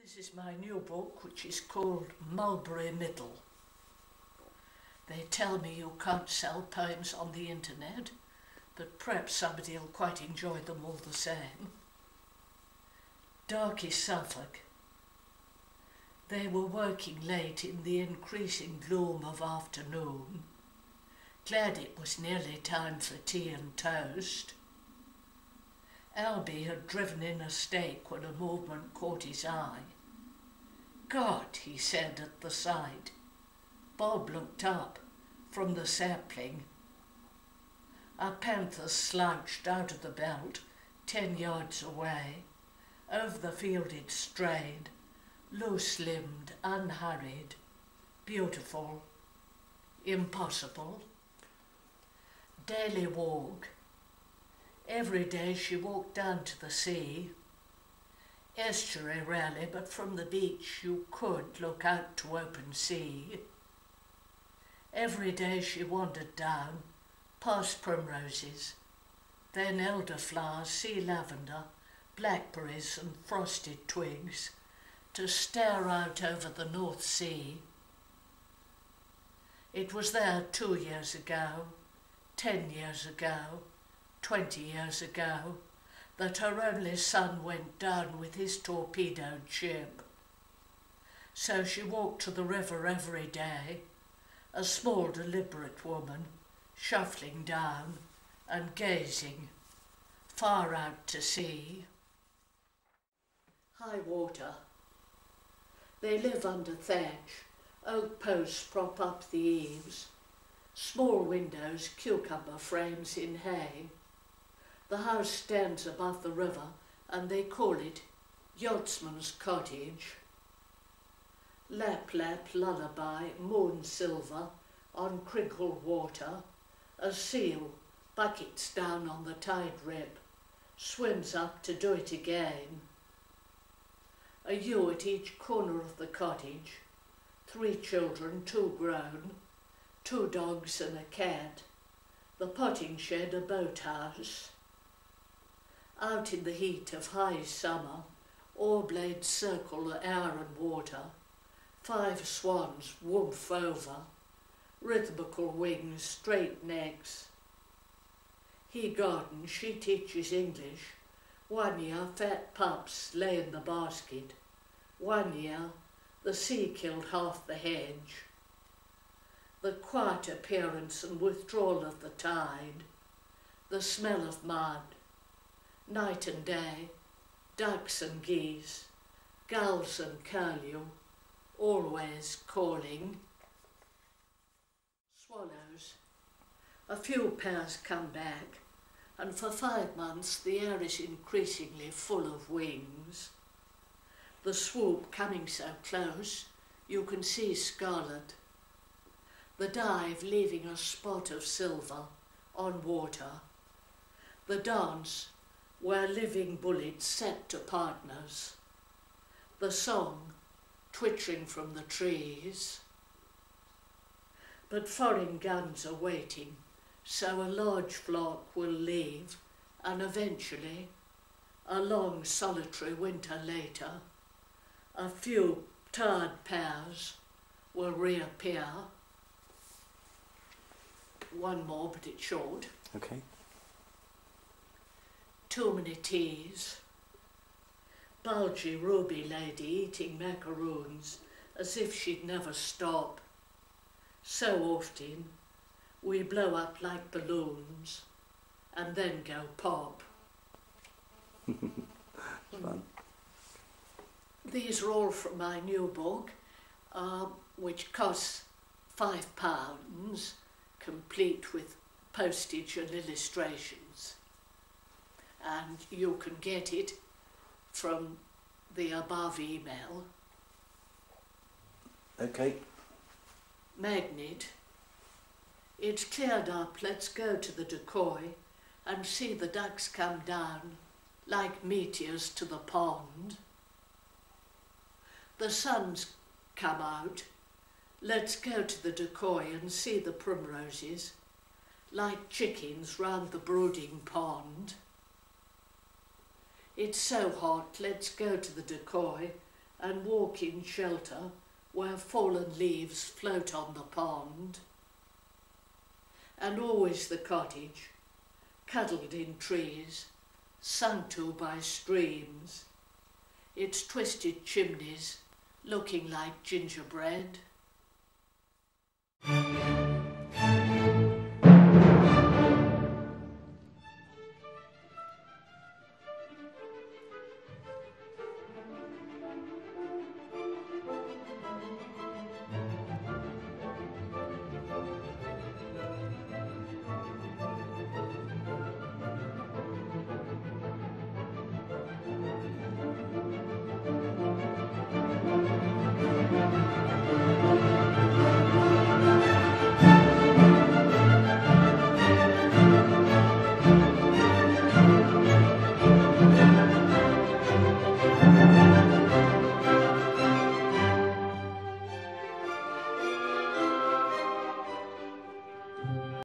This is my new book, which is called Mulberry Middle. They tell me you can't sell poems on the internet, but perhaps somebody will quite enjoy them all the same. Dark is Suffolk. They were working late in the increasing gloom of afternoon, glad it was nearly time for tea and toast. Albie had driven in a stake when a movement caught his eye. "God," he said at the sight. Bob looked up from the sapling. A panther slouched out of the belt 10 yards away. Over the field it strayed, loose-limbed, unhurried, beautiful, impossible. Daily walk. Every day she walked down to the sea. Estuary rarely, but from the beach you could look out to open sea. Every day she wandered down, past primroses, then elderflowers, sea lavender, blackberries and frosted twigs, to stare out over the North Sea. It was there 2 years ago, 10 years ago, 20 years ago, that her only son went down with his torpedoed ship. So she walked to the river every day, a small deliberate woman, shuffling down and gazing far out to sea. High water. They live under thatch, oak posts prop up the eaves, small windows, cucumber frames in hay. The house stands above the river and they call it Yachtsman's Cottage. Lap, lap, lullaby, moon silver on crinkled water, a seal buckets down on the tide rip, swims up to do it again. A ewe at each corner of the cottage, 3 children, 2 grown, 2 dogs and a cat, the potting shed a boathouse. Out in the heat of high summer, oar blades circle the air and water, 5 swans woof over, rhythmical wings, straight necks. He gardens, she teaches English. 1 year fat pups lay in the basket. 1 year the sea killed half the hedge. The quiet appearance and withdrawal of the tide, the smell of mud, night and day, ducks and geese, gulls and curlew, always calling. Swallows. A few pairs come back, and for 5 months the air is increasingly full of wings. The swoop coming so close, you can see scarlet. The dive leaving a spot of silver on water. The dance where living bullets set to partners. The song twittering from the trees. But foreign guns are waiting, so a large flock will leave, and eventually, a long solitary winter later, a few tired pairs will reappear. One more, but it's short. Okay. Too many teas. Bulgy ruby lady eating macaroons as if she'd never stop. So often we blow up like balloons and then go pop. Fun. These are all from my new book, which costs £5, complete with postage and illustrations. And you can get it from the above email. Okay. Magnet. It's cleared up, let's go to the decoy and see the ducks come down like meteors to the pond. The sun's come out, let's go to the decoy and see the primroses like chickens round the brooding pond. It's so hot, let's go to the decoy and walk in shelter where fallen leaves float on the pond. And always the cottage, cuddled in trees, sung to by streams, its twisted chimneys looking like gingerbread.